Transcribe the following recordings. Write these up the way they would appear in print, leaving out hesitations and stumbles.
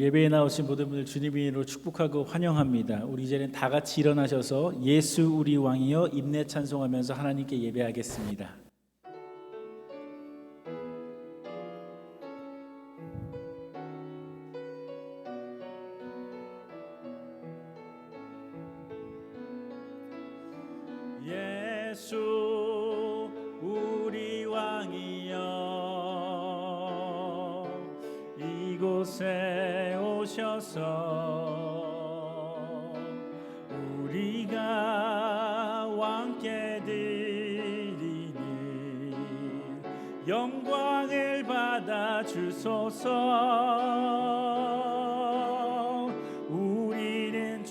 예배에 나오신 모든 분들 주님의 이름으로 축복하고 환영합니다. 우리 이제는 다 같이 일어나셔서 예수 우리 왕이여 인내 찬송하면서 하나님께 예배하겠습니다. 예수 우리 왕이여 이곳에 오셔서 우리가 왕께 드리니 영광을 받아 주소서. 우리는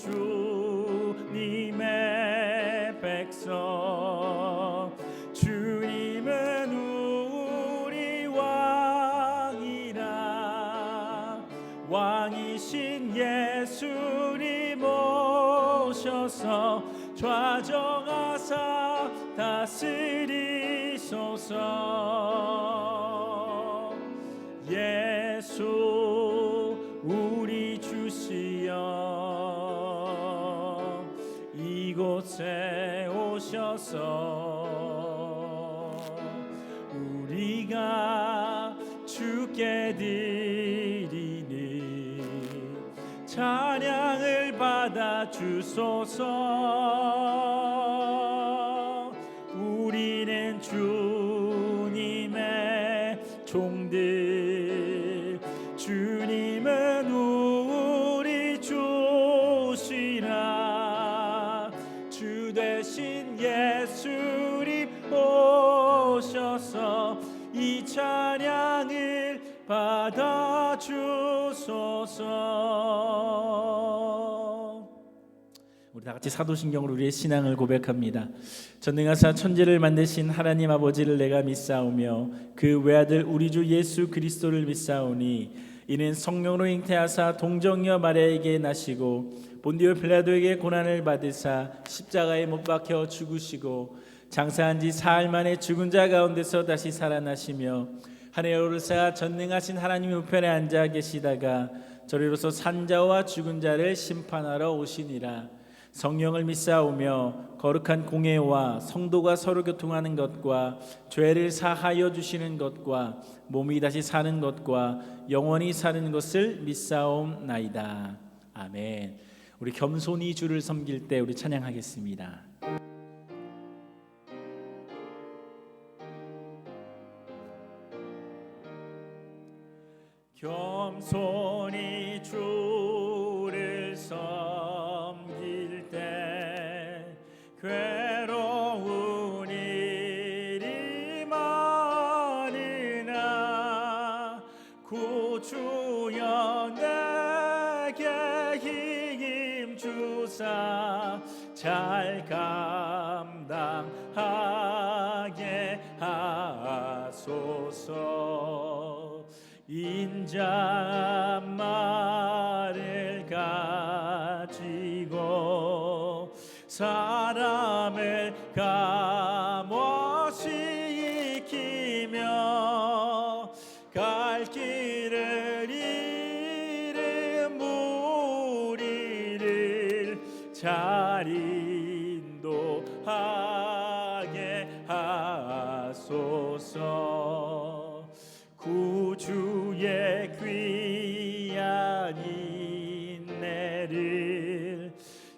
주님의 백성, 주님은 우리 왕이라. 왕이신 예수님 오셔서 좌정하사 다스리소서. 예수 우리 주시여 이곳에 오셔서 우리가 주께 드리니 찬양을 받아 주소서. 우리는 주님의 종들, 주님은 우리 주시라. 주 대신 예수님 오셔서 이 찬양을 받아 주소서. 우리 다 같이 사도신경으로 우리의 신앙을 고백합니다. 전능하사 천지를 만드신 하나님 아버지를 내가 믿사오며 그 외아들 우리 주 예수 그리스도를 믿사오니 이는 성령으로 잉태하사 동정녀 마리아에게 나시고 본디오 빌라도에게 고난을 받으사 십자가에 못 박혀 죽으시고 장사한 지 사흘 만에 죽은 자 가운데서 다시 살아나시며 하늘에 오르사 전능하신 하나님의 우편에 앉아 계시다가 저리로서 산자와 죽은 자를 심판하러 오시니라. 성령을 믿사오며 거룩한 공회와 성도가 서로 교통하는 것과 죄를 사하여 주시는 것과 몸이 다시 사는 것과 영원히 사는 것을 믿사옵나이다. 아멘. 우리 겸손히 주를 섬길 때 우리 찬양하겠습니다. 겸손히 주를 섬길 때 괴로운 일이 많으나 구주여 내게 힘 주사 잘 감당하게 하소서. 인자한 말을 가지고 사람을 감없이 익히며 갈 길을 잃은 무리를 잘 인도하게 하소서. 구주의 귀한 인내를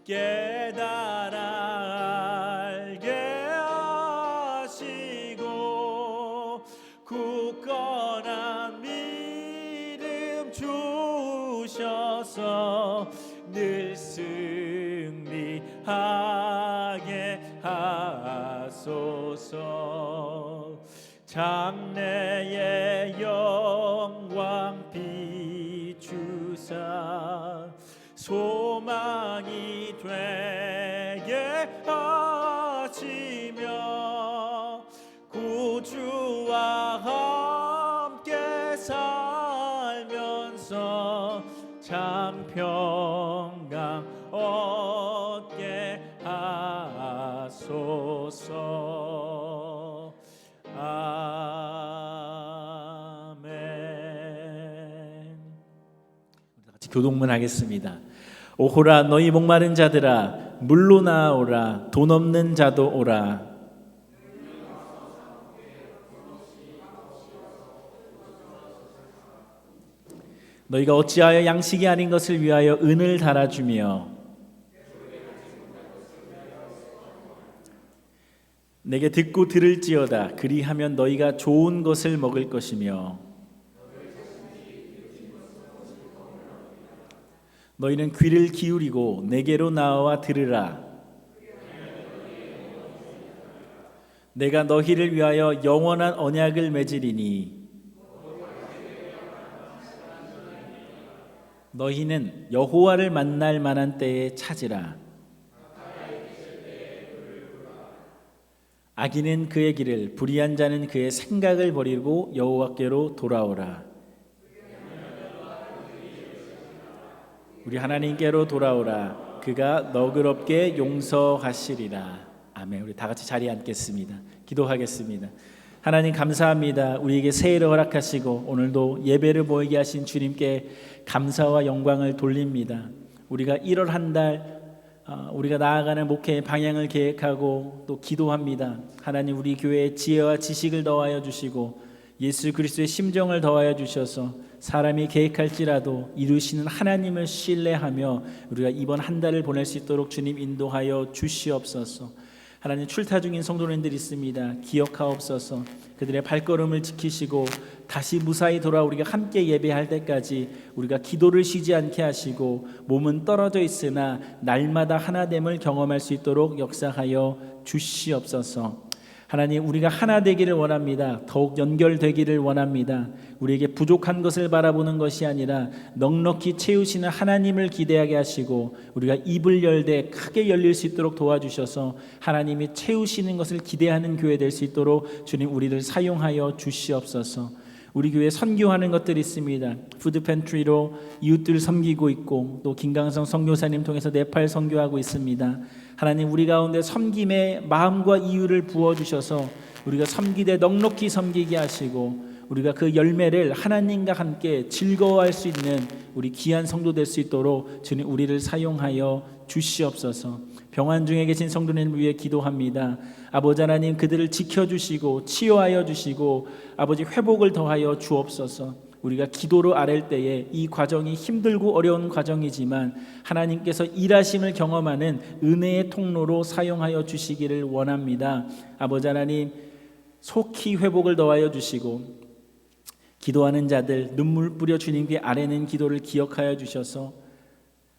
깨달아 알게 하시고 굳건한 믿음 주셔서 늘 승리하게 하소서. 장래의 영광 비추사 소망이 되게 하시며 구주와 함께 살면서 참 평강 얻게 하소서. 아멘. 우리 다 같이 교동문 하겠습니다. 오호라 너희 목마른 자들아 물로 나아오라 돈 없는 자도 오라. 너희가 어찌하여 양식이 아닌 것을 위하여 은을 달아주며 내게 듣고 들을지어다. 그리하면 너희가 좋은 것을 먹을 것이며 너희는 귀를 기울이고 내게로 나와 들으라. 내가 너희를 위하여 영원한 언약을 맺으리니 너희는 여호와를 만날 만한 때에 찾으라. 악인은 그의 길을, 불의한 자는 그의 생각을 버리고 여호와께로 돌아오라. 우리 하나님께로 돌아오라. 그가 너그럽게 용서하시리라. 아멘. 우리 다 같이 자리에 앉겠습니다. 기도하겠습니다. 하나님 감사합니다. 우리에게 새해를 허락하시고 오늘도 예배를 모이게 하신 주님께 감사와 영광을 돌립니다. 우리가 1월 한 달 우리가 나아가는 목회의 방향을 계획하고 또 기도합니다. 하나님 우리 교회에 지혜와 지식을 더하여 주시고 예수 그리스도의 심정을 더하여 주셔서 사람이 계획할지라도 이루시는 하나님을 신뢰하며 우리가 이번 한 달을 보낼 수 있도록 주님 인도하여 주시옵소서. 하나님 출타 중인 성도님들이 있습니다. 기억하옵소서. 그들의 발걸음을 지키시고 다시 무사히 돌아 우리가 함께 예배할 때까지 우리가 기도를 쉬지 않게 하시고 몸은 떨어져 있으나 날마다 하나됨을 경험할 수 있도록 역사하여 주시옵소서. 하나님 우리가 하나 되기를 원합니다. 더욱 연결되기를 원합니다. 우리에게 부족한 것을 바라보는 것이 아니라 넉넉히 채우시는 하나님을 기대하게 하시고 우리가 입을 열되 크게 열릴 수 있도록 도와주셔서 하나님이 채우시는 것을 기대하는 교회 될 수 있도록 주님 우리를 사용하여 주시옵소서. 우리 교회 선교하는 것들이 있습니다. 푸드팬트리로 이웃들 섬기고 있고 또 김강성 선교사님 통해서 네팔 선교하고 있습니다. 하나님 우리 가운데 섬김의 마음과 이유를 부어주셔서 우리가 섬기되 넉넉히 섬기게 하시고 우리가 그 열매를 하나님과 함께 즐거워할 수 있는 우리 귀한 성도 될 수 있도록 주님 우리를 사용하여 주시옵소서. 병환 중에 계신 성도님을 위해 기도합니다. 아버지 하나님 그들을 지켜주시고 치유하여 주시고 아버지 회복을 더하여 주옵소서. 우리가 기도로 아랠 때에 이 과정이 힘들고 어려운 과정이지만 하나님께서 일하심을 경험하는 은혜의 통로로 사용하여 주시기를 원합니다. 아버지 하나님 속히 회복을 더하여 주시고 기도하는 자들 눈물 뿌려 주님께 아뢰는 기도를 기억하여 주셔서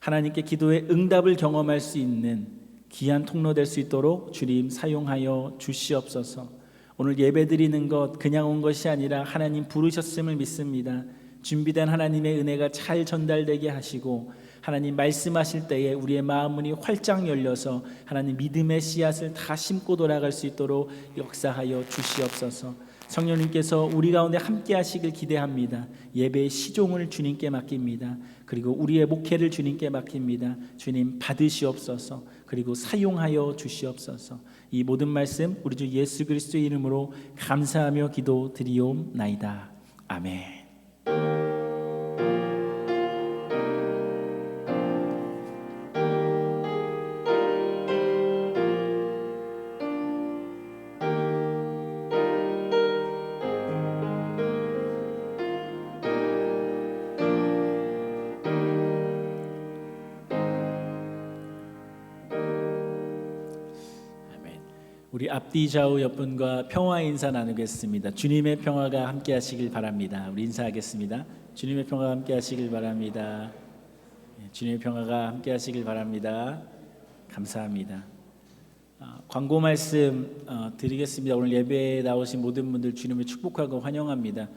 하나님께 기도의 응답을 경험할 수 있는 귀한 통로 될 수 있도록 주님 사용하여 주시옵소서. 오늘 예배드리는 것 그냥 온 것이 아니라 하나님 부르셨음을 믿습니다. 준비된 하나님의 은혜가 잘 전달되게 하시고 하나님 말씀하실 때에 우리의 마음 문이 활짝 열려서 하나님 믿음의 씨앗을 다 심고 돌아갈 수 있도록 역사하여 주시옵소서. 성령님께서 우리 가운데 함께 하시길 기대합니다. 예배의 시종을 주님께 맡깁니다. 그리고 우리의 목회를 주님께 맡깁니다. 주님 받으시옵소서. 그리고 사용하여 주시옵소서. 이 모든 말씀 우리 주 예수 그리스도의 이름으로 감사하며 기도드리옵나이다. 아멘. 우리 앞뒤 좌우 옆분과 평화 인사 나누겠습니다. 주님의 평화가 함께 하시길 바랍니다. 우리 인사하겠습니다. 주님의 평화가 함께 하시길 바랍니다. 주님의 평화가 함께 하시길 바랍니다. 감사합니다. 광고 말씀 드리겠습니다. 오늘 예배에 나오신 모든 분들 주님을 축복하고 환영합니다.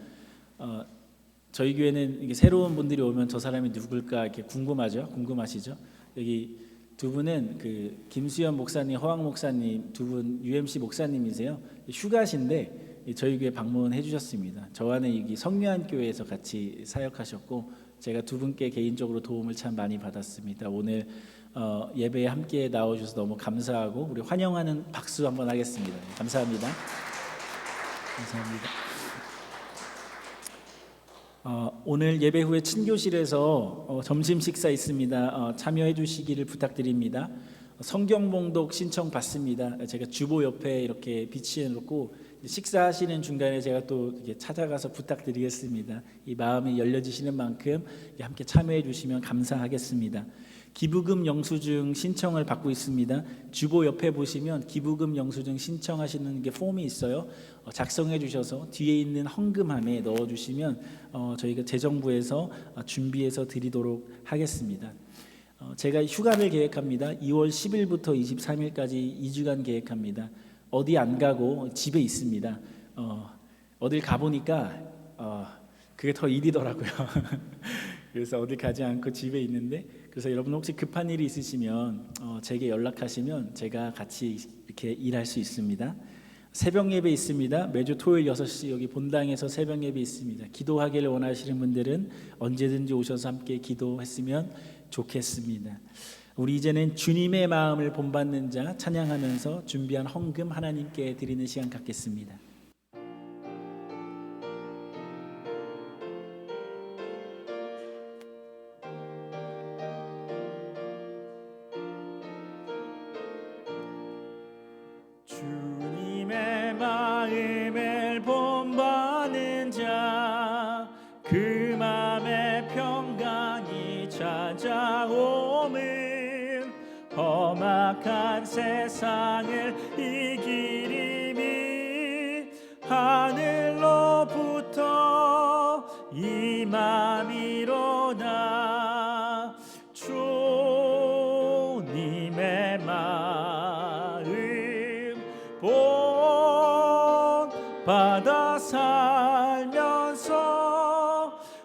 저희 교회는 이게 새로운 분들이 오면 저 사람이 누굴까 이렇게 궁금하시죠? 여기 두 분은 그 김수현 목사님, 허왕 목사님 두 분 UMC 목사님이세요. 휴가신데 저희 교회 방문해 주셨습니다. 저와는 여기 성묘한 교회에서 같이 사역하셨고 제가 두 분께 개인적으로 도움을 참 많이 받았습니다. 오늘 예배에 함께 나와주셔서 너무 감사하고 우리 환영하는 박수 한번 하겠습니다. 감사합니다. 감사합니다. 오늘 예배 후에 친교실에서 점심 식사 있습니다. 참여해 주시기를 부탁드립니다. 성경 봉독 신청 받습니다. 제가 주보 옆에 이렇게 비치해 놓고 식사하시는 중간에 제가 또 이렇게 찾아가서 부탁드리겠습니다. 이 마음이 열려지시는 만큼 함께 참여해 주시면 감사하겠습니다. 기부금 영수증 신청을 받고 있습니다. 주보 옆에 보시면 기부금 영수증 신청하시는 게 폼이 있어요. 작성해 주셔서 뒤에 있는 헌금함에 넣어 주시면 저희가 재정부에서 준비해서 드리도록 하겠습니다. 제가 휴가를 계획합니다. 2월 10일부터 23일까지 2주간 계획합니다. 어디 안 가고 집에 있습니다. 어딜 가보니까 그게 더 일이더라고요. 그래서 어디 가지 않고 집에 있는데, 그래서 여러분 혹시 급한 일이 있으시면 제게 연락하시면 제가 같이 이렇게 일할 수 있습니다. 새벽 예배 있습니다. 매주 토요일 6시 여기 본당에서 새벽 예배 있습니다. 기도하기를 원하시는 분들은 언제든지 오셔서 함께 기도했으면 좋겠습니다. 우리 이제는 주님의 마음을 본받는 자 찬양하면서 준비한 헌금 하나님께 드리는 시간 갖겠습니다. 주님의 마음을 본받는 자, 그 마음에 평강이 찾아오면 험악한 세상을 이기리니 하늘로부터 임함이로다. 주님의 마음 본받아 살면서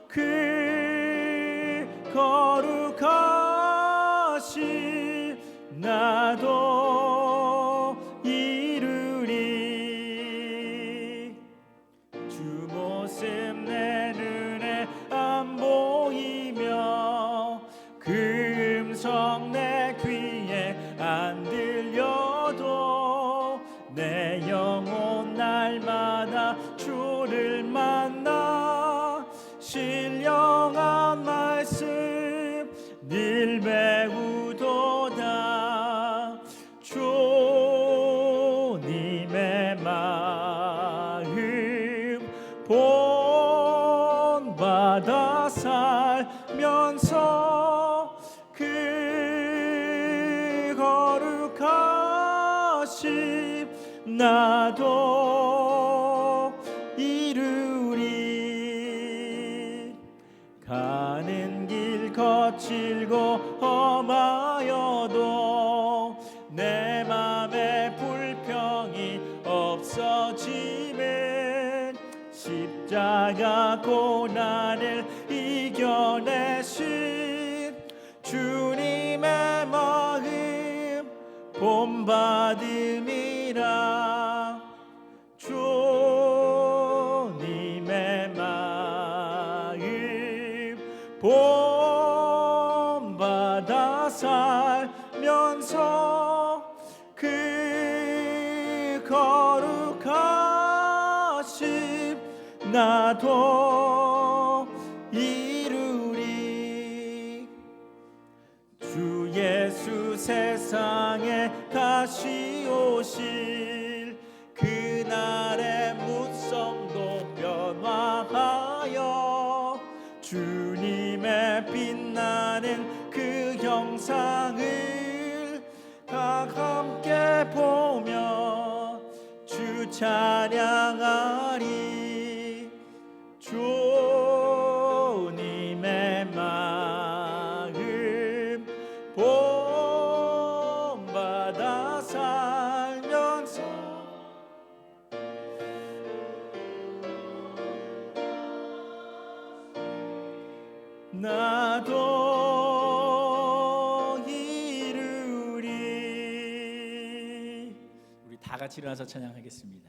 그 거룩하신 나도 이루리. 주 모습 내 눈에 안 보이며 그 음성 내 귀에 안 들려도 내 영혼 날마다 주를 만나 신령한 말씀 늘 배우도다. 주님의 마음 본받아 살면서 그 거룩하심 나도 이루리. 가는 길 거칠고 험하여도 내 맘에 불평이 없어지면 십자가 고난을 이겨내신 주님의 마음 본받음이라. 주님의 마음 본받아 살면서 그 거룩하심 나도 이루리. 주 예수 세상에 다시 오실 그날의 무성도 변화하여 주님의 빛나는 그 형상을 다 함께 보며 주 찬양하리. 주님의 마음 본받아 살면서 나도 이루리. 우리 다 같이 일어나서 찬양하겠습니다.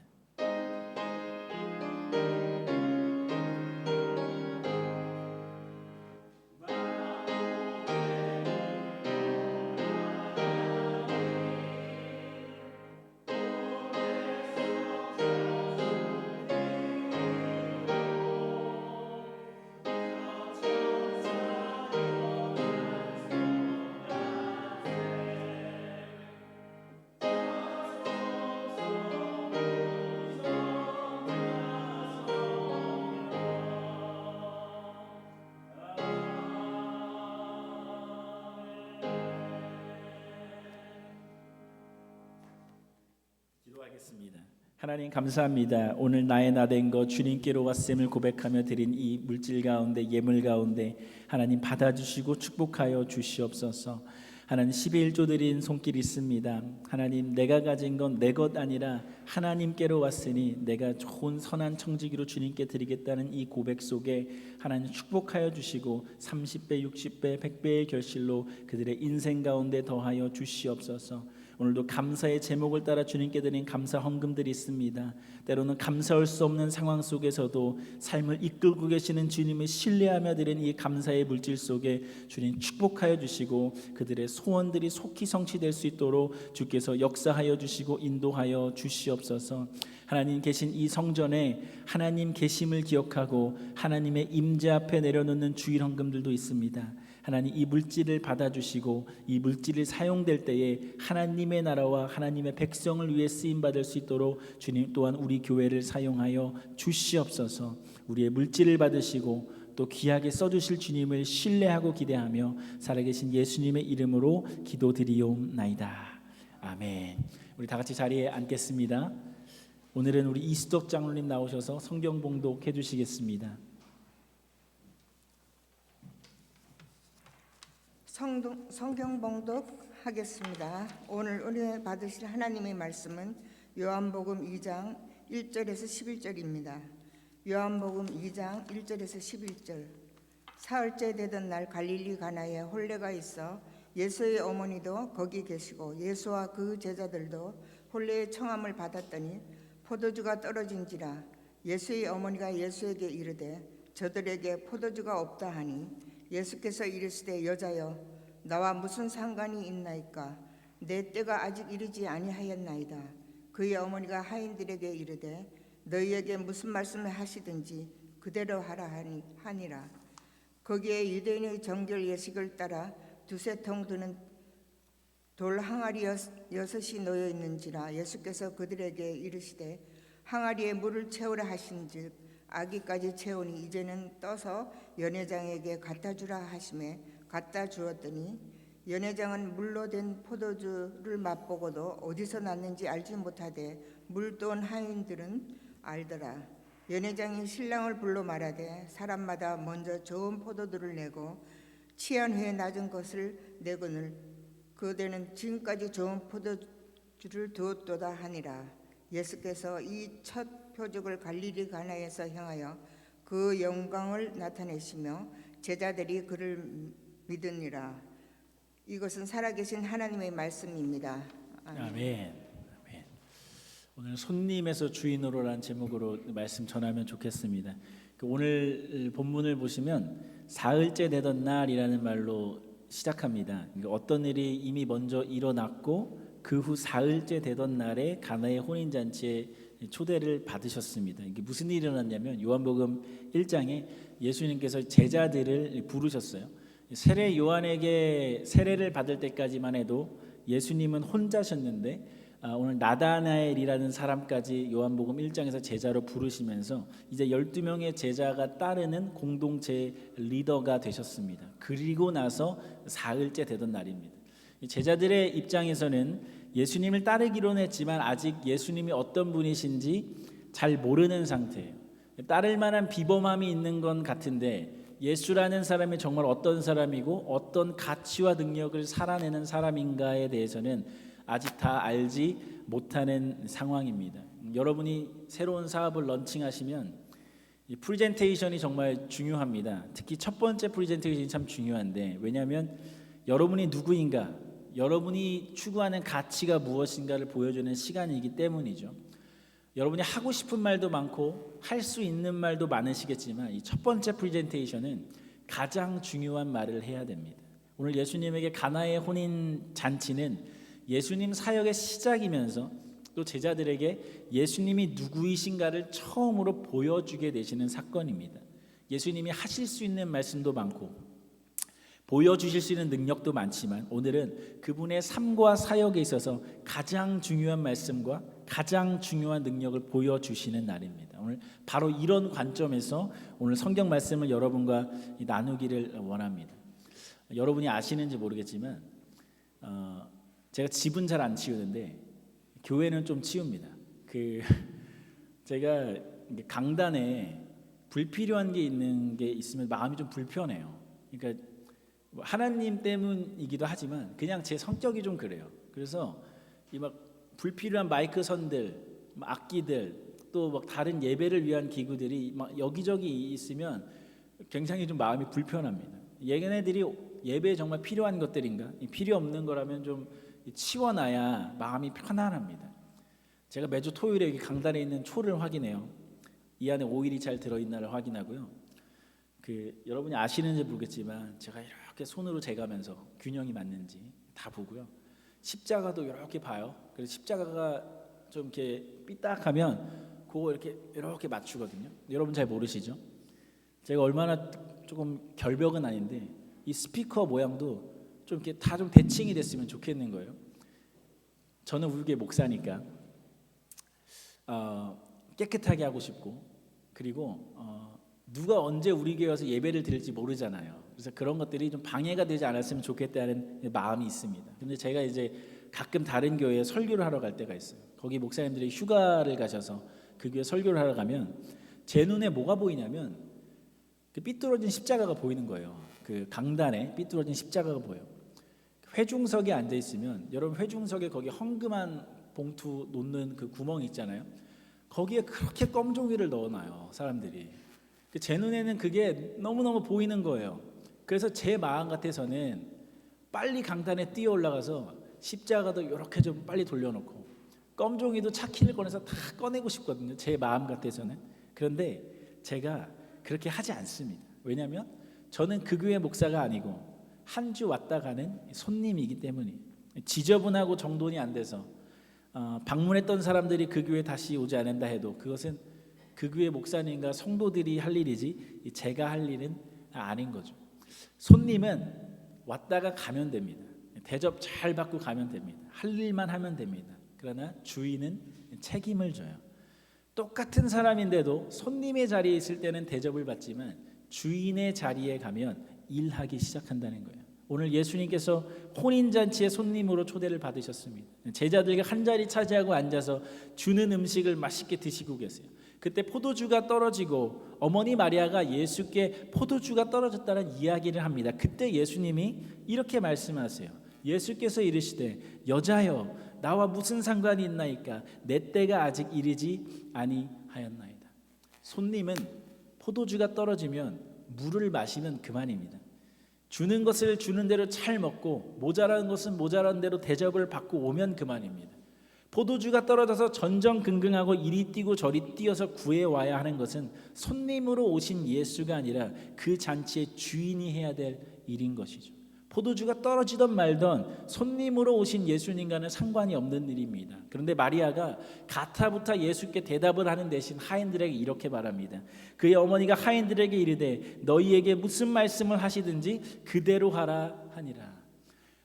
기도하겠습니다. 하나님 감사합니다. 오늘 나의 나된 것 주님께로 왔음을 고백하며 드린 이 물질 가운데 예물 가운데 하나님 받아주시고 축복하여 주시옵소서. 하나님 11조 드린 손길 있습니다. 하나님 내가 가진 건 내 것 아니라 하나님께로 왔으니 내가 좋은 선한 청지기로 주님께 드리겠다는 이 고백 속에 하나님 축복하여 주시고 30배 60배 100배의 결실로 그들의 인생 가운데 더하여 주시옵소서. 오늘도 감사의 제목을 따라 주님께 드린 감사 헌금들이 있습니다. 때로는 감사할 수 없는 상황 속에서도 삶을 이끌고 계시는 주님을 신뢰하며 드린 이 감사의 물질 속에 주님 축복하여 주시고 그들의 소원들이 속히 성취될 수 있도록 주께서 역사하여 주시고 인도하여 주시옵소서. 하나님 계신 이 성전에 하나님 계심을 기억하고 하나님의 임재 앞에 내려놓는 주일 헌금들도 있습니다. 하나님 이 물질을 받아주시고 이 물질을 사용될 때에 하나님의 나라와 하나님의 백성을 위해 쓰임받을 수 있도록 주님 또한 우리 교회를 사용하여 주시옵소서. 우리의 물질을 받으시고 또 귀하게 써주실 주님을 신뢰하고 기대하며 살아계신 예수님의 이름으로 기도드리옵나이다. 아멘. 우리 다 같이 자리에 앉겠습니다. 오늘은 우리 이수덕 장로님 나오셔서 성경 봉독해 주시겠습니다. 성경 봉독하겠습니다. 오늘 은혜 받으실 하나님의 말씀은 요한복음 2장 1절에서 11절입니다. 요한복음 2장 1절에서 11절. 사흘째 되던 날 갈릴리 가나에 혼례가 있어 예수의 어머니도 거기 계시고 예수와 그 제자들도 혼례의 청함을 받았더니 포도주가 떨어진지라. 예수의 어머니가 예수에게 이르되 저들에게 포도주가 없다 하니 예수께서 이르시되 여자여 나와 무슨 상관이 있나이까? 내 때가 아직 이르지 아니하였나이다. 그의 어머니가 하인들에게 이르되 너희에게 무슨 말씀을 하시든지 그대로 하라 하니라. 거기에 유대인의 정결 예식을 따라 두세 통 드는 돌 항아리 6이 놓여 있는지라. 예수께서 그들에게 이르시되 항아리에 물을 채우라 하신즉 아기까지 채우니 이제는 떠서 연회장에게 갖다 주라 하시매 갖다 주었더니 연회장은 물로 된 포도주를 맛보고도 어디서 났는지 알지 못하되 물돈 하인들은 알더라. 연회장이 신랑을 불러 말하되 사람마다 먼저 좋은 포도주를 내고 취한 후에 낮은 것을 내거늘 그대는 지금까지 좋은 포도주를 두었도다 하니라. 예수께서 이 첫 표적을 갈릴리 가나에서 향하여 그 영광을 나타내시며 제자들이 그를 믿으니라. 이것은 살아계신 하나님의 말씀입니다. 아멘. 아멘. 오늘 손님에서 주인으로라는 제목으로 말씀 전하면 좋겠습니다. 오늘 본문을 보시면 사흘째 되던 날이라는 말로 시작합니다. 어떤 일이 이미 먼저 일어났고 그 후 사흘째 되던 날에 가나의 혼인잔치에 초대를 받으셨습니다. 이게 무슨 일이 일어났냐면 요한복음 1장에 예수님께서 제자들을 부르셨어요. 세례 요한에게 세례를 받을 때까지만 해도 예수님은 혼자셨는데 오늘 나다나엘이라는 사람까지 요한복음 1장에서 제자로 부르시면서 이제 12명의 제자가 따르는 공동체 리더가 되셨습니다. 그리고 나서 사흘째 되던 날입니다. 제자들의 입장에서는 예수님을 따르기로는 했지만 아직 예수님이 어떤 분이신지 잘 모르는 상태예요. 따를 만한 비범함이 있는 건 같은데 예수라는 사람이 정말 어떤 사람이고 어떤 가치와 능력을 살아내는 사람인가에 대해서는 아직 다 알지 못하는 상황입니다. 여러분이 새로운 사업을 런칭하시면 이 프레젠테이션이 정말 중요합니다. 특히 첫 번째 프레젠테이션이 참 중요한데 왜냐하면 여러분이 누구인가, 여러분이 추구하는 가치가 무엇인가를 보여주는 시간이기 때문이죠. 여러분이 하고 싶은 말도 많고 할 수 있는 말도 많으시겠지만 이 첫 번째 프레젠테이션은 가장 중요한 말을 해야 됩니다. 오늘 예수님에게 가나의 혼인 잔치는 예수님 사역의 시작이면서 또 제자들에게 예수님이 누구이신가를 처음으로 보여주게 되시는 사건입니다. 예수님이 하실 수 있는 말씀도 많고 보여주실 수 있는 능력도 많지만 오늘은 그분의 삶과 사역에 있어서 가장 중요한 말씀과 가장 중요한 능력을 보여주시는 날입니다. 오늘 바로 이런 관점에서 오늘 성경 말씀을 여러분과 나누기를 원합니다. 여러분이 아시는지 모르겠지만 제가 집은 잘 안 치우는데 교회는 좀 치웁니다. 그 제가 이게 강단에 불필요한 게 있는 게 있으면 마음이 좀 불편해요. 그러니까 뭐 하나님 때문이기도 하지만 그냥 제 성격이 좀 그래요. 그래서 이 막 불필요한 마이크 선들, 악기들, 또 막 다른 예배를 위한 기구들이 막 여기저기 있으면 굉장히 좀 마음이 불편합니다. 얘네들이 예배에 정말 필요한 것들인가? 필요 없는 거라면 좀 치워놔야 마음이 편안합니다. 제가 매주 토요일에 여기 강단에 있는 초를 확인해요. 이 안에 오일이 잘 들어있나를 확인하고요. 여러분이 아시는지 모르겠지만 제가 이렇게 손으로 재가면서 균형이 맞는지 다 보고요. 십자가도 이렇게 봐요. 그래서 십자가가 좀 이렇게 삐딱하면 그거 이렇게 맞추거든요. 여러분 잘 모르시죠? 제가 얼마나 조금 결벽은 아닌데 이 스피커 모양도 좀 이렇게 다 좀 대칭이 됐으면 좋겠는 거예요. 저는 우리 교회 목사니까 깨끗하게 하고 싶고, 그리고 누가 언제 우리 교회 와서 예배를 드릴지 모르잖아요. 그래서 그런 것들이 좀 방해가 되지 않았으면 좋겠다는 마음이 있습니다. 근데 제가 이제 가끔 다른 교회에 설교를 하러 갈 때가 있어요. 거기 목사님들이 휴가를 가셔서 그 교회 설교를 하러 가면 제 눈에 뭐가 보이냐면 그 삐뚤어진 십자가가 보이는 거예요. 그 강단에 삐뚤어진 십자가가 보여요. 회중석에 앉아 있으면 여러분 회중석에 거기 헝금한 봉투 놓는 그 구멍 있잖아요. 거기에 그렇게 껌종이를 넣어놔요, 사람들이. 제 눈에는 그게 너무너무 보이는 거예요. 그래서 제 마음 같아서는 빨리 강단에 뛰어 올라가서 십자가도 이렇게 좀 빨리 돌려놓고 껌종이도 차키를 꺼내서 다 꺼내고 싶거든요, 제 마음 같아서는. 그런데 제가 그렇게 하지 않습니다. 왜냐하면 저는 그 교회 목사가 아니고 한 주 왔다 가는 손님이기 때문이에요. 지저분하고 정돈이 안 돼서 방문했던 사람들이 그 교회 다시 오지 않는다 해도 그것은 그 교회 목사님과 성도들이 할 일이지 제가 할 일은 아닌 거죠. 손님은 왔다가 가면 됩니다. 대접 잘 받고 가면 됩니다. 할 일만 하면 됩니다. 그러나 주인은 책임을 져요. 똑같은 사람인데도 손님의 자리에 있을 때는 대접을 받지만 주인의 자리에 가면 일하기 시작한다는 거예요. 오늘 예수님께서 혼인잔치의 손님으로 초대를 받으셨습니다. 제자들과 한 자리 차지하고 앉아서 주는 음식을 맛있게 드시고 계세요. 그때 포도주가 떨어지고 어머니 마리아가 예수께 포도주가 떨어졌다는 이야기를 합니다. 그때 예수님이 이렇게 말씀하세요. 예수께서 이르시되 여자여 나와 무슨 상관이 있나이까 내 때가 아직 이르지 아니하였나이다. 손님은 포도주가 떨어지면 물을 마시면 그만입니다. 주는 것을 주는 대로 잘 먹고 모자라는 것은 모자란 대로 대접을 받고 오면 그만입니다. 포도주가 떨어져서 전전긍긍하고 이리 뛰고 저리 뛰어서 구해와야 하는 것은 손님으로 오신 예수가 아니라 그 잔치의 주인이 해야 될 일인 것이죠. 포도주가 떨어지던 말던 손님으로 오신 예수님과는 상관이 없는 일입니다. 그런데 마리아가 가타부타 예수께 대답을 하는 대신 하인들에게 이렇게 말합니다. 그의 어머니가 하인들에게 이르되 너희에게 무슨 말씀을 하시든지 그대로 하라 하니라.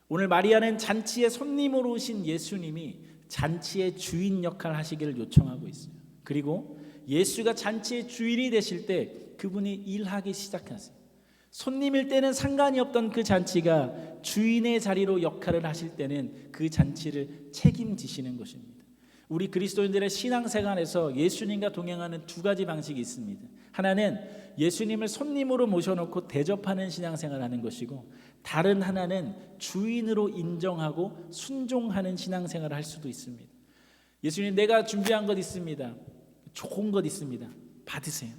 오늘 마리아는 잔치에 손님으로 오신 예수님이 잔치의 주인 역할을 하시기를 요청하고 있어요. 그리고 예수가 잔치의 주인이 되실 때 그분이 일하기 시작하세요. 손님일 때는 상관이 없던 그 잔치가 주인의 자리로 역할을 하실 때는 그 잔치를 책임지시는 것입니다. 우리 그리스도인들의 신앙생활에서 예수님과 동행하는 두 가지 방식이 있습니다. 하나는 예수님을 손님으로 모셔놓고 대접하는 신앙생활을 하는 것이고, 다른 하나는 주인으로 인정하고 순종하는 신앙생활을 할 수도 있습니다. 예수님, 내가 준비한 것 있습니다. 좋은 것 있습니다. 받으세요.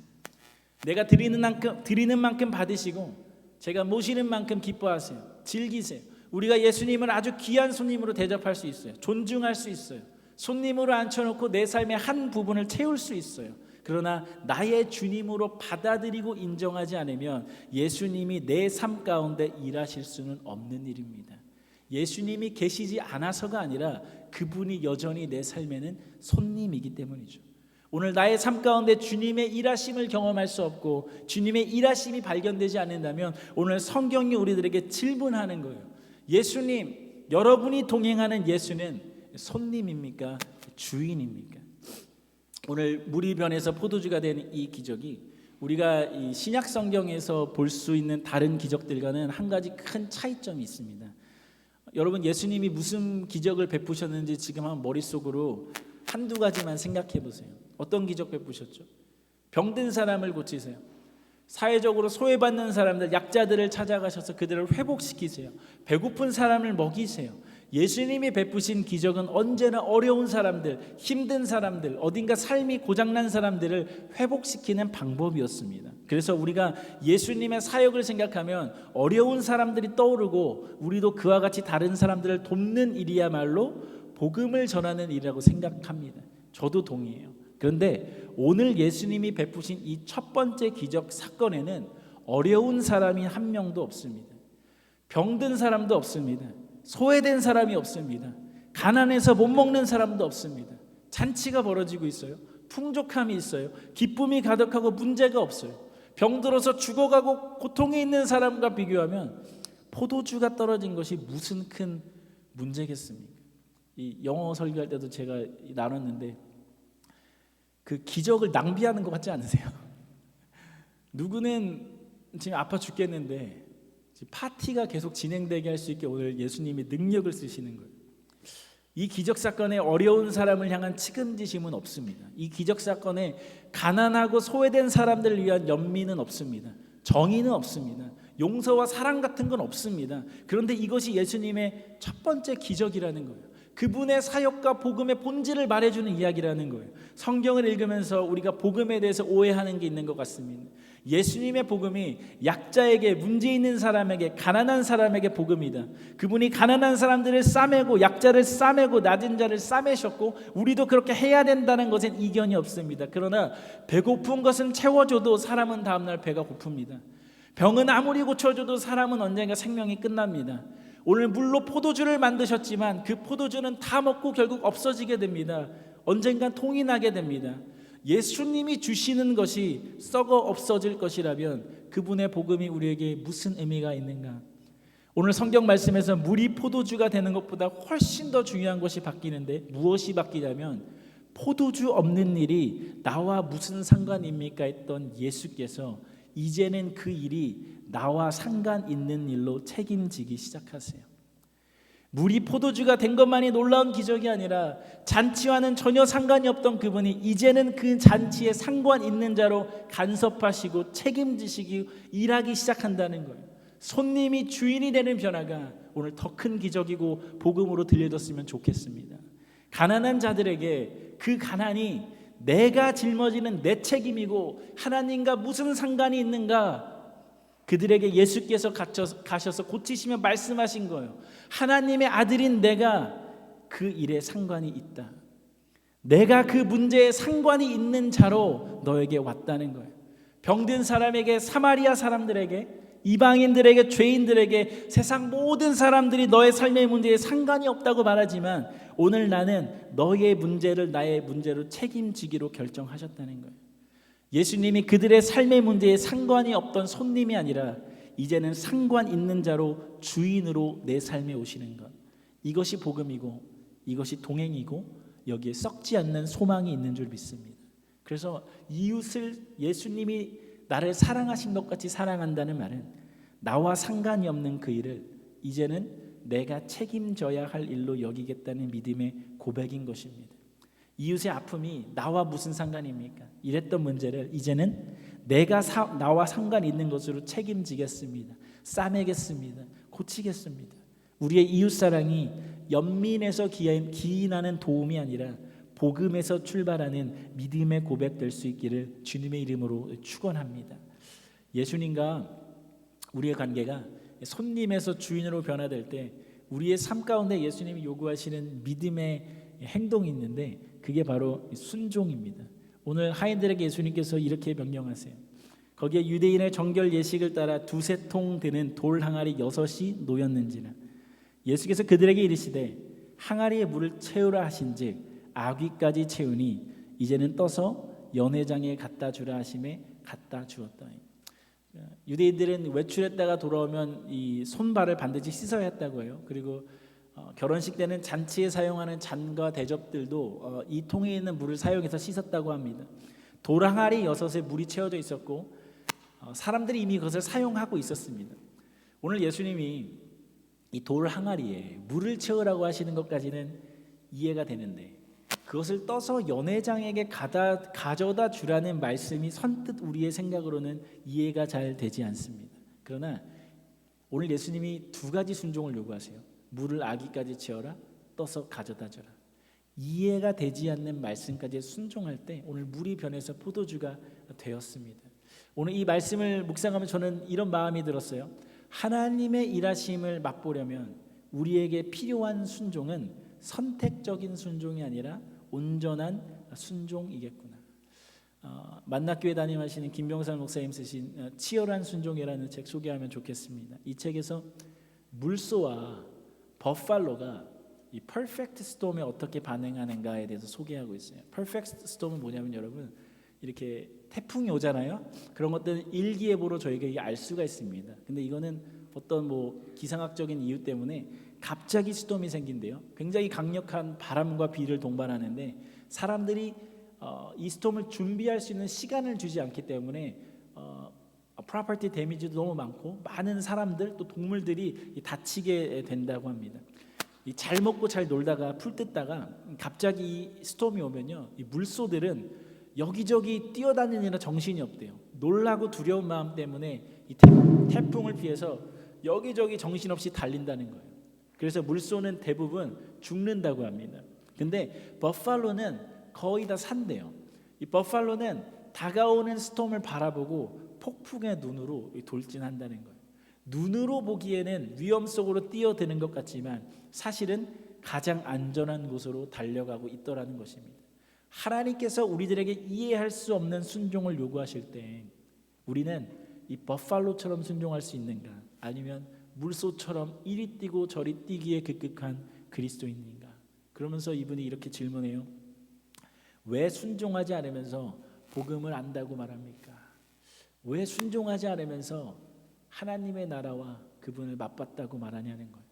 내가 드리는 만큼 받으시고 제가 모시는 만큼 기뻐하세요. 즐기세요. 우리가 예수님을 아주 귀한 손님으로 대접할 수 있어요. 존중할 수 있어요. 손님으로 앉혀놓고 내 삶의 한 부분을 채울 수 있어요. 그러나 나의 주님으로 받아들이고 인정하지 않으면 예수님이 내 삶 가운데 일하실 수는 없는 일입니다. 예수님이 계시지 않아서가 아니라 그분이 여전히 내 삶에는 손님이기 때문이죠. 오늘 나의 삶 가운데 주님의 일하심을 경험할 수 없고 주님의 일하심이 발견되지 않는다면 오늘 성경이 우리들에게 질문하는 거예요. 예수님, 여러분이 동행하는 예수는 손님입니까? 주인입니까? 오늘 무리변에서 포도주가 된 이 기적이 우리가 이 신약 성경에서 볼 수 있는 다른 기적들과는 한 가지 큰 차이점이 있습니다. 여러분, 예수님이 무슨 기적을 베푸셨는지 지금 한번 머릿속으로 한두 가지만 생각해 보세요. 어떤 기적 베푸셨죠? 병든 사람을 고치세요. 사회적으로 소외받는 사람들, 약자들을 찾아가셔서 그들을 회복시키세요. 배고픈 사람을 먹이세요. 예수님이 베푸신 기적은 언제나 어려운 사람들, 힘든 사람들, 어딘가 삶이 고장난 사람들을 회복시키는 방법이었습니다. 그래서 우리가 예수님의 사역을 생각하면 어려운 사람들이 떠오르고 우리도 그와 같이 다른 사람들을 돕는 일이야말로 복음을 전하는 일이라고 생각합니다. 저도 동의해요. 그런데 오늘 예수님이 베푸신 이 첫 번째 기적 사건에는 어려운 사람이 한 명도 없습니다. 병든 사람도 없습니다. 소외된 사람이 없습니다. 가난해서 못 먹는 사람도 없습니다. 잔치가 벌어지고 있어요. 풍족함이 있어요. 기쁨이 가득하고 문제가 없어요. 병들어서 죽어가고 고통에 있는 사람과 비교하면 포도주가 떨어진 것이 무슨 큰 문제겠습니까? 이 영어 설교할 때도 제가 나눴는데 그 기적을 낭비하는 것 같지 않으세요? 누구는 지금 아파 죽겠는데 파티가 계속 진행되게 할 수 있게 오늘 예수님이 능력을 쓰시는 거예요. 이 기적 사건에 어려운 사람을 향한 측은지심은 없습니다. 이 기적 사건에 가난하고 소외된 사람들을 위한 연민은 없습니다. 정의는 없습니다. 용서와 사랑 같은 건 없습니다. 그런데 이것이 예수님의 첫 번째 기적이라는 거예요. 그분의 사역과 복음의 본질을 말해주는 이야기라는 거예요. 성경을 읽으면서 우리가 복음에 대해서 오해하는 게 있는 것 같습니다. 예수님의 복음이 약자에게, 문제 있는 사람에게, 가난한 사람에게 복음이다. 그분이 가난한 사람들을 싸매고 약자를 싸매고 낮은 자를 싸매셨고 우리도 그렇게 해야 된다는 것엔 이견이 없습니다. 그러나 배고픈 것은 채워줘도 사람은 다음날 배가 고픕니다. 병은 아무리 고쳐줘도 사람은 언젠가 생명이 끝납니다. 오늘 물로 포도주를 만드셨지만 그 포도주는 다 먹고 결국 없어지게 됩니다. 언젠간 통이 나게 됩니다. 예수님이 주시는 것이 썩어 없어질 것이라면 그분의 복음이 우리에게 무슨 의미가 있는가? 오늘 성경 말씀에서 물이 포도주가 되는 것보다 훨씬 더 중요한 것이 바뀌는데 무엇이 바뀌냐면 포도주 없는 일이 나와 무슨 상관입니까? 했던 예수께서 이제는 그 일이 나와 상관 있는 일로 책임지기 시작하세요. 물이 포도주가 된 것만이 놀라운 기적이 아니라 잔치와는 전혀 상관이 없던 그분이 이제는 그 잔치에 상관 있는 자로 간섭하시고 책임지시기 일하기 시작한다는 거예요. 손님이 주인이 되는 변화가 오늘 더 큰 기적이고 복음으로 들려졌으면 좋겠습니다. 가난한 자들에게 그 가난이 내가 짊어지는 내 책임이고 하나님과 무슨 상관이 있는가? 그들에게 예수께서 가셔서 고치시며 말씀하신 거예요. 하나님의 아들인 내가 그 일에 상관이 있다. 내가 그 문제에 상관이 있는 자로 너에게 왔다는 거예요. 병든 사람에게, 사마리아 사람들에게, 이방인들에게, 죄인들에게, 세상 모든 사람들이 너의 삶의 문제에 상관이 없다고 말하지만 오늘 나는 너의 문제를 나의 문제로 책임지기로 결정하셨다는 거예요. 예수님이 그들의 삶의 문제에 상관이 없던 손님이 아니라 이제는 상관 있는 자로 주인으로 내 삶에 오시는 것, 이것이 복음이고 이것이 동행이고 여기에 썩지 않는 소망이 있는 줄 믿습니다. 그래서 이웃을 예수님이 나를 사랑하신 것 같이 사랑한다는 말은 나와 상관이 없는 그 일을 이제는 내가 책임져야 할 일로 여기겠다는 믿음의 고백인 것입니다. 이웃의 아픔이 나와 무슨 상관입니까? 이랬던 문제를 이제는 내가 나와 상관 있는 것으로 책임지겠습니다. 싸매겠습니다. 고치겠습니다. 우리의 이웃사랑이 연민에서 기인하는 도움이 아니라 복음에서 출발하는 믿음의 고백될 수 있기를 주님의 이름으로 축원합니다. 예수님과 우리의 관계가 손님에서 주인으로 변화될 때 우리의 삶 가운데 예수님이 요구하시는 믿음의 행동이 있는데 그게 바로 순종입니다. 오늘 하인들에게 예수님께서 이렇게 명령하세요. 거기에 유대인의 정결 예식을 따라 두세 통 드는 돌 항아리 6이 놓였는지라. 예수께서 그들에게 이르시되 항아리에 물을 채우라 하신즉 아귀까지 채우니 이제는 떠서 연회장에 갖다 주라 하심에 갖다 주었다. 유대인들은 외출했다가 돌아오면 이 손발을 반드시 씻어야 했다고 해요. 그리고 결혼식 때는 잔치에 사용하는 잔과 대접들도 이 통에 있는 물을 사용해서 씻었다고 합니다. 돌항아리 6에 물이 채워져 있었고 사람들이 이미 그것을 사용하고 있었습니다. 오늘 예수님이 이 돌항아리에 물을 채우라고 하시는 것까지는 이해가 되는데 그것을 떠서 연회장에게 가져다 주라는 말씀이 선뜻 우리의 생각으로는 이해가 잘 되지 않습니다. 그러나 오늘 예수님이 두 가지 순종을 요구하세요. 물을 아기까지 채워라, 떠서 가져다 줘라. 이해가 되지 않는 말씀까지 순종할 때 오늘 물이 변해서 포도주가 되었습니다. 오늘 이 말씀을 묵상하면 저는 이런 마음이 들었어요. 하나님의 일하심을 맛보려면 우리에게 필요한 순종은 선택적인 순종이 아니라 온전한 순종이겠구나. 만납교회 담임하시는 김병산 목사님 쓰신 치열한 순종이라는 책 소개하면 좋겠습니다. 이 책에서 물소와 버팔로가 이 퍼펙트 스톰에 어떻게 반응하는가에 대해서 소개하고 있어요. 퍼펙트 스톰은 뭐냐면 여러분, 이렇게 태풍이 오잖아요. 그런 것들은 일기예보로 저희가 알 수가 있습니다. 근데 이거는 어떤 기상학적인 이유 때문에 갑자기 스톰이 생긴대요. 굉장히 강력한 바람과 비를 동반하는데 사람들이 이 스톰을 준비할 수 있는 시간을 주지 않기 때문에 프로퍼티 데미지도 너무 많고 많은 사람들 또 동물들이 다치게 된다고 합니다. 잘 먹고 잘 놀다가 풀 뜯다가 갑자기 스톰이 오면요, 이 물소들은 여기저기 뛰어다니느라 정신이 없대요. 놀라고 두려운 마음 때문에 이 태풍을 피해서 여기저기 정신없이 달린다는 거예요. 그래서 물소는 대부분 죽는다고 합니다. 근데 버팔로는 거의 다 산대요. 이 버팔로는 다가오는 스톰을 바라보고 폭풍의 눈으로 돌진한다는 거예요. 눈으로 보기에는 위험 속으로 뛰어드는 것 같지만 사실은 가장 안전한 곳으로 달려가고 있더라는 것입니다. 하나님께서 우리들에게 이해할 수 없는 순종을 요구하실 때 우리는 이 버팔로처럼 순종할 수 있는가, 아니면 물소처럼 이리 뛰고 저리 뛰기에 급급한 그리스도인인가? 그러면서 이분이 이렇게 질문해요. 왜 순종하지 않으면서 복음을 안다고 말합니까? 왜 순종하지 않으면서 하나님의 나라와 그분을 맛봤다고 말하냐는 거예요.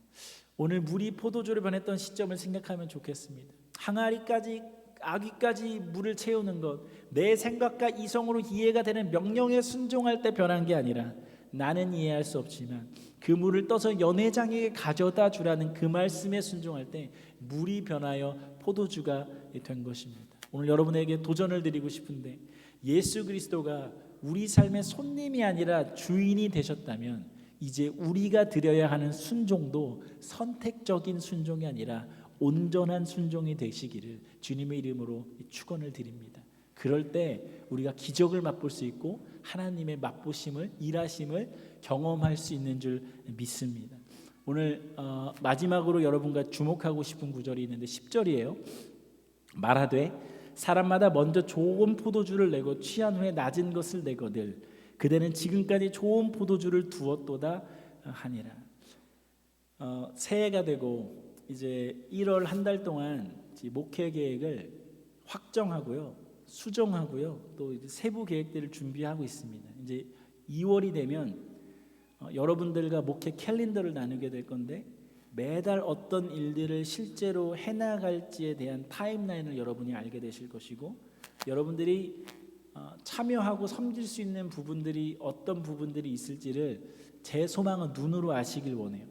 오늘 물이 포도주로 변했던 시점을 생각하면 좋겠습니다. 항아리까지 아기까지 물을 채우는 것, 내 생각과 이성으로 이해가 되는 명령에 순종할 때 변한 게 아니라 나는 이해할 수 없지만 그 물을 떠서 연회장에게 가져다 주라는 그 말씀에 순종할 때 물이 변하여 포도주가 된 것입니다. 오늘 여러분에게 도전을 드리고 싶은데, 예수 그리스도가 우리 삶의 손님이 아니라 주인이 되셨다면 이제 우리가 드려야 하는 순종도 선택적인 순종이 아니라 온전한 순종이 되시기를 주님의 이름으로 축원을 드립니다. 그럴 때 우리가 기적을 맛볼 수 있고 하나님의 맛보심을, 일하심을 경험할 수 있는 줄 믿습니다. 오늘 마지막으로 여러분과 주목하고 싶은 구절이 있는데 10절이에요. 말하되 사람마다 먼저 좋은 포도주를 내고 취한 후에 낮은 것을 내거늘 그대는 지금까지 좋은 포도주를 두었도다 하니라. 새해가 되고 이제 1월 한 달 동안 목회 계획을 확정하고요, 수정하고요, 또 이제 세부 계획들을 준비하고 있습니다. 이제 2월이 되면 여러분들과 목회 캘린더를 나누게 될 건데 매달 어떤 일들을 실제로 해나갈지에 대한 타임라인을 여러분이 알게 되실 것이고, 여러분들이 참여하고 섬길 수 있는 부분들이 어떤 부분들이 있을지를 제 소망은 눈으로 아시길 원해요.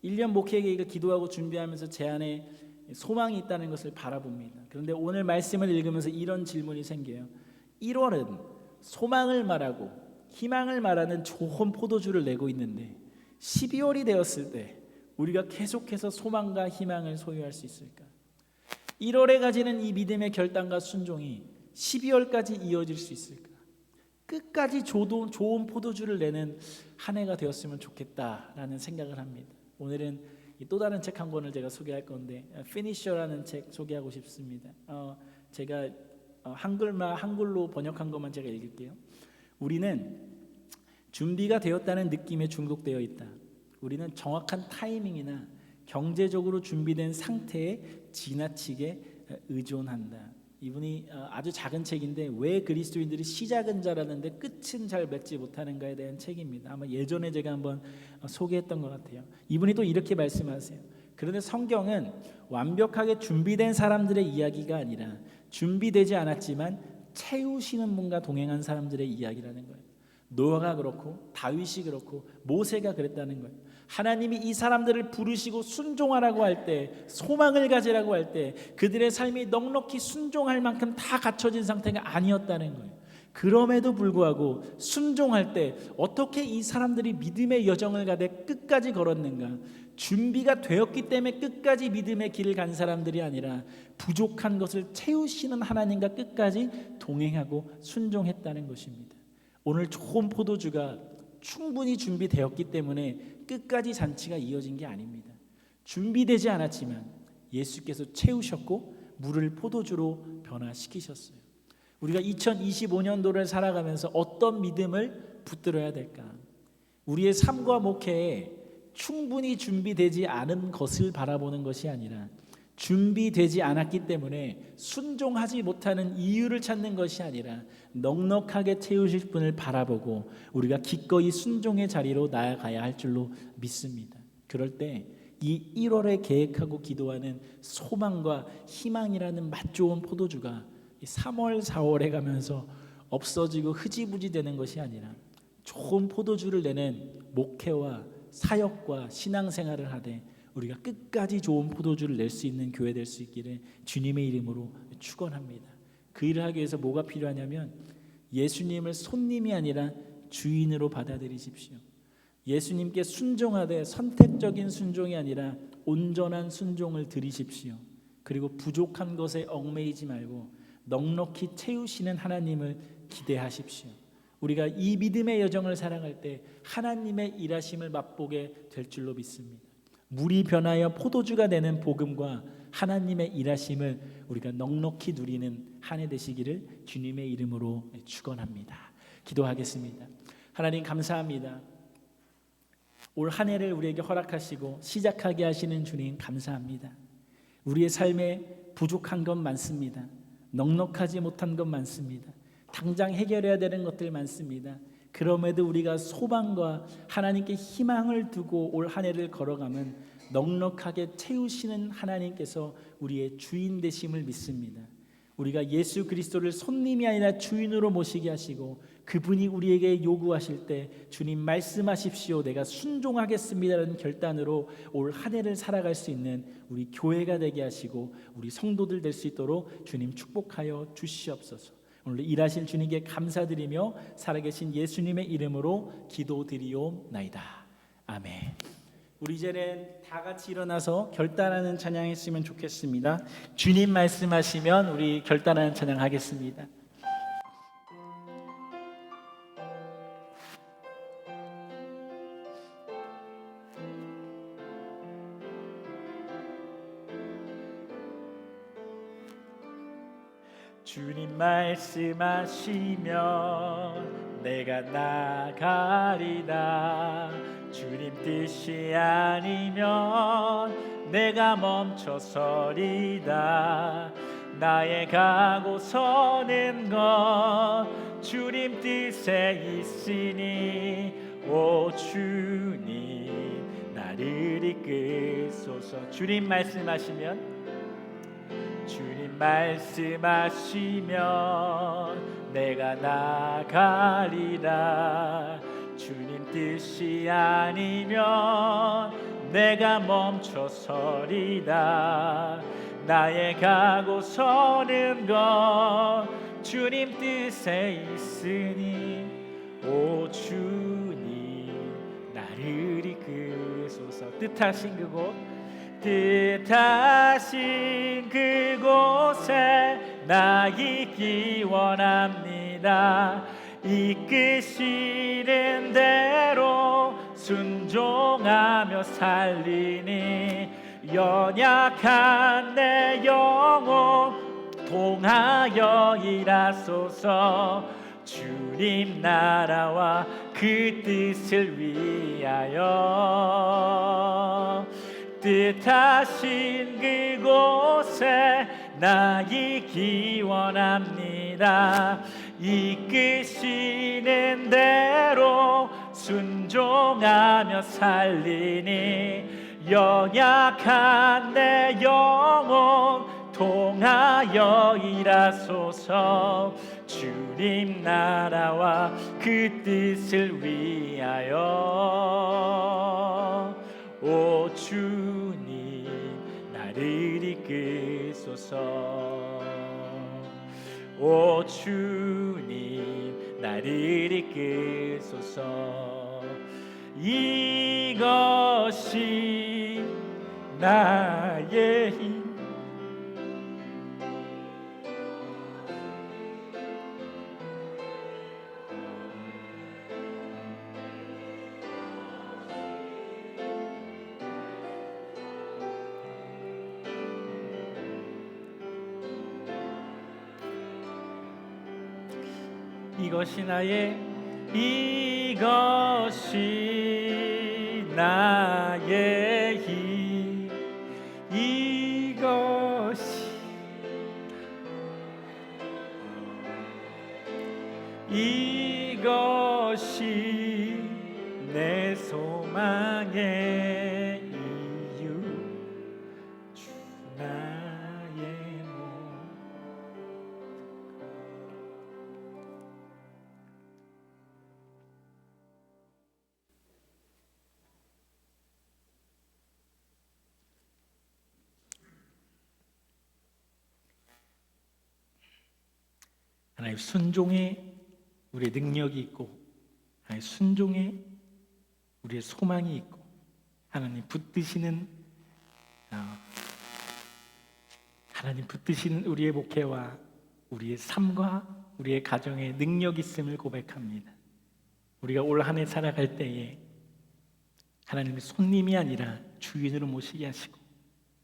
1년 목회 계획을 기도하고 준비하면서 제 안에 소망이 있다는 것을 바라봅니다. 그런데 오늘 말씀을 읽으면서 이런 질문이 생겨요. 1월은 소망을 말하고 희망을 말하는 좋은 포도주를 내고 있는데 12월이 되었을 때 우리가 계속해서 소망과 희망을 소유할 수 있을까? 1월에 가지는 이 믿음의 결단과 순종이 12월까지 이어질 수 있을까? 끝까지 좋은 포도주를 내는 한 해가 되었으면 좋겠다라는 생각을 합니다. 오늘은 또 다른 책 한 권을 제가 소개할 건데 피니셔라는 책 소개하고 싶습니다. 제가 한글로 번역한 것만 제가 읽을게요. 우리는 준비가 되었다는 느낌에 중독되어 있다. 우리는 정확한 타이밍이나 경제적으로 준비된 상태에 지나치게 의존한다. 이분이 아주 작은 책인데 왜 그리스도인들이 시작은 잘하는데 끝은 잘 맺지 못하는가에 대한 책입니다. 아마 예전에 제가 한번 소개했던 것 같아요. 이분이 또 이렇게 말씀하세요. 그런데 성경은 완벽하게 준비된 사람들의 이야기가 아니라 준비되지 않았지만 채우시는 분과 동행한 사람들의 이야기라는 거예요. 노아가 그렇고 다윗이 그렇고 모세가 그랬다는 거예요. 하나님이 이 사람들을 부르시고 순종하라고 할 때, 소망을 가지라고 할 때 그들의 삶이 넉넉히 순종할 만큼 다 갖춰진 상태가 아니었다는 거예요. 그럼에도 불구하고 순종할 때 어떻게 이 사람들이 믿음의 여정을 가되 끝까지 걸었는가? 준비가 되었기 때문에 끝까지 믿음의 길을 간 사람들이 아니라 부족한 것을 채우시는 하나님과 끝까지 동행하고 순종했다는 것입니다. 오늘 좋은 포도주가 충분히 준비되었기 때문에 끝까지 잔치가 이어진 게 아닙니다. 준비되지 않았지만 예수께서 채우셨고 물을 포도주로 변화시키셨어요. 우리가 2025년도를 살아가면서 어떤 믿음을 붙들어야 될까? 우리의 삶과 목회에 충분히 준비되지 않은 것을 바라보는 것이 아니라 준비되지 않았기 때문에 순종하지 못하는 이유를 찾는 것이 아니라 넉넉하게 채우실 분을 바라보고 우리가 기꺼이 순종의 자리로 나아가야 할 줄로 믿습니다. 그럴 때 이 1월에 계획하고 기도하는 소망과 희망이라는 맛 좋은 포도주가 3월, 4월에 가면서 없어지고 흐지부지 되는 것이 아니라 좋은 포도주를 내는 목회와 사역과 신앙생활을 하되 우리가 끝까지 좋은 포도주를 낼 수 있는 교회 될 수 있기를 주님의 이름으로 축원합니다. 그 일을 하기 위해서 뭐가 필요하냐면 예수님을 손님이 아니라 주인으로 받아들이십시오. 예수님께 순종하되 선택적인 순종이 아니라 온전한 순종을 드리십시오. 그리고 부족한 것에 얽매이지 말고 넉넉히 채우시는 하나님을 기대하십시오. 우리가 이 믿음의 여정을 살아갈 때 하나님의 일하심을 맛보게 될 줄로 믿습니다. 물이 변하여 포도주가 되는 복음과 하나님의 일하심을 우리가 넉넉히 누리는 한 해 되시기를 주님의 이름으로 축원합니다. 기도하겠습니다. 하나님 감사합니다. 올 한 해를 우리에게 허락하시고 시작하게 하시는 주님 감사합니다. 우리의 삶에 부족한 것 많습니다. 넉넉하지 못한 것 많습니다. 당장 해결해야 되는 것들 많습니다. 그럼에도 우리가 소망과 하나님께 희망을 두고 올 한 해를 걸어가면 넉넉하게 채우시는 하나님께서 우리의 주인 되심을 믿습니다. 우리가 예수 그리스도를 손님이 아니라 주인으로 모시게 하시고 그분이 우리에게 요구하실 때 주님 말씀하십시오, 내가 순종하겠습니다라는 결단으로 올 한 해를 살아갈 수 있는 우리 교회가 되게 하시고 우리 성도들 될 수 있도록 주님 축복하여 주시옵소서. 오늘 일하실 주님께 감사드리며 살아계신 예수님의 이름으로 기도드리옵나이다. 아멘. 우리 이제는 다 같이 일어나서 결단하는 찬양했으면 좋겠습니다. 주님 말씀하시면 우리 결단하는 찬양하겠습니다. 주님 말씀하시면 내가 나가리다. 주님 뜻이 아니면 내가 멈춰서리다. 나의 가고 서는 것 주님 뜻에 있으니 오 주님 나를 이끄소서. 주님 말씀하시면 내가 나가리라. 주님 뜻이 아니면 내가 멈춰서리다. 나의 가고 서는 것 주님 뜻에 있으니 오 주님 나를 이끄소서. 뜻하신 그곳에 나 있기 원합니다. 이끄시는 대로 순종하며 살리니 연약한 내 영혼 통하여 일하소서. 주님 나라와 그 뜻을 위하여 뜻하신 그곳에 나 있기 원합니다. 이끄시는 대로 순종하며 살리니 연약한 내 영혼 통하여 일하소서. 주님 나라와 그 뜻을 위하여 오 주님 나를 이끄소서. 오 주님 나를 이끄소서. 이것이 나의 힘. 이것이 나의 이것이 나의 힘. 이것이 내 소망의 이유. 주 나의 몸. 하나님 순종에 우리의 능력이 있고, 하나님 순종에 우리의 소망이 있고, 하나님 붙드시는 우리의 목회와 우리의 삶과 우리의 가정에 능력이 있음을 고백합니다. 우리가 올 한 해 살아갈 때에 하나님의 손님이 아니라 주인으로 모시게 하시고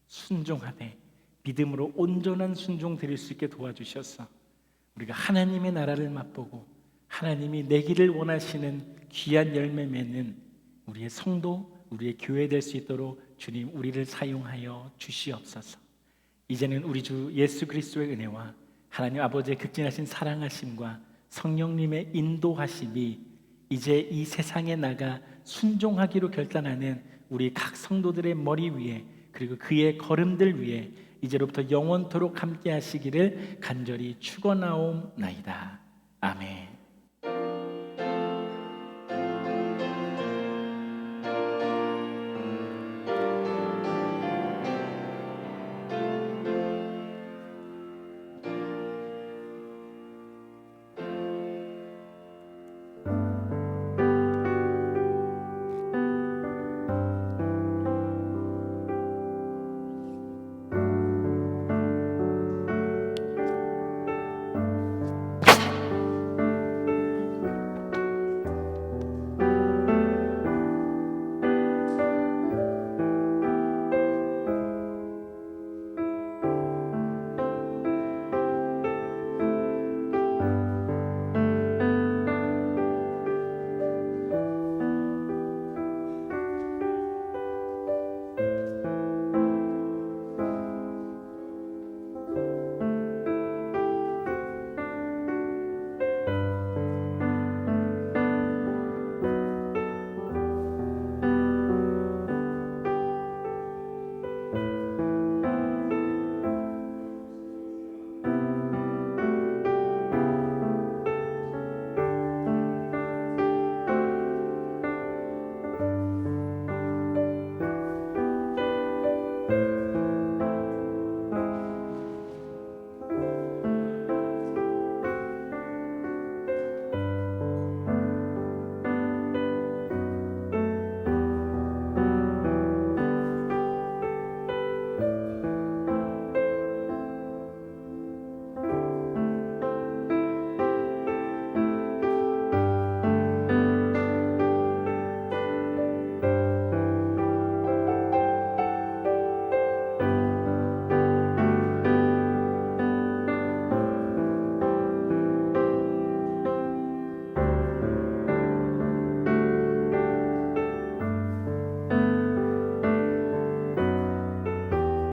순종하되 믿음으로 온전한 순종 드릴 수 있게 도와주셔서 우리가 하나님의 나라를 맛보고 하나님이 내기를 원하시는 귀한 열매 맺는 우리의 성도, 우리의 교회 될 수 있도록 주님 우리를 사용하여 주시옵소서. 이제는 우리 주 예수 그리스도의 은혜와 하나님 아버지의 극진하신 사랑하심과 성령님의 인도하심이 이제 이 세상에 나가 순종하기로 결단하는 우리 각 성도들의 머리 위에, 그리고 그의 걸음들 위에 이제로부터 영원토록 함께 하시기를 간절히 축원하옵나이다. 아멘.